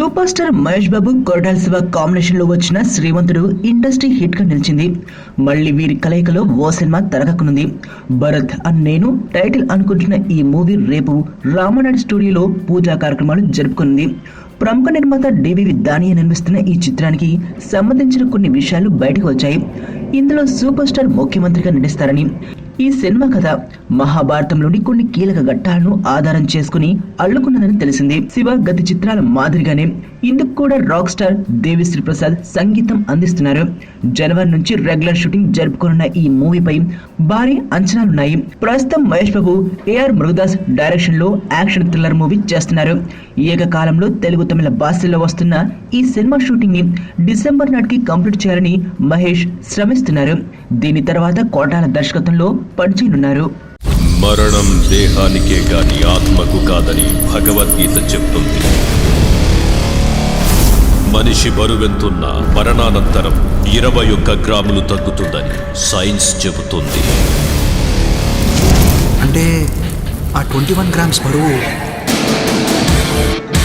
Super star Mahesh Babu Koratala Shiva combination లో వచ్చిన శ్రీమంతుడు industry hit గా నిలిచింది. మళ్ళీ వీరి కలయికలో ఓ సినిమా తెరకెక్కనుంది. భరత్ అని నేను టైటిల్ అనుకుంటున్న ఈ మూవీ రేపు రామానాయుడు స్టూడియోలో పూజా కార్యక్రమాలు జరుపుకుంది. ప్రముఖ నిర్మాత డివివి దానియా నిర్మిస్తున్న ఈ చిత్రానికి సంబంధించిన కొన్ని విషయాలు బయటకు వచ్చాయి. ఇందులో సూపర్ స్టార్ ముఖ్యమంత్రిగా నటిస్తారని, ఈ సినిమా కథ మహాభారతంలోని కొన్ని కీలక ఘట్టాలను ఆధారం చేసుకుని అల్లుకున్నదని తెలిసింది. శివ గతి చిత్రాల మాదిరిగానే ఇందుకు కూడా రాక్ స్టార్ దేవిశ్రీ ప్రసాద్ సంగీతం అందిస్తున్నారు. జనవరి నుంచి రెగ్యులర్ షూటింగ్ జరుపుకోనున్న ఈ మూవీపై భారీ అంచనాలున్నాయి. ప్రస్తుతం మహేష్ బాబు ఏఆర్ మృగదాస్ డైరెక్షన్ లో యాక్షన్ థ్రిల్లర్ మూవీ చేస్తున్నారు. ఏకకాలంలో తెలుగు తమిళ భాషల్లో వస్తున్న ఈ సినిమా షూటింగ్ ని డిసెంబర్ నాటికి కంప్లీట్ చేయాలని మహేష్ శ్రమిస్తున్నారు. దీని తర్వాత కోటాల దర్శకత్వంలో పనిచేయనున్నారు. మరణం దేహానికే గాని ఆత్మకు కాదని భగవద్గీత చెప్తుంది. మనిషి బరువెంతున్న మరణానంతరం 21 గ్రాములు తగ్గుతుందని సైన్స్ చెబుతుంది. అంటే ఆ 21 గ్రామ్స్ బరువు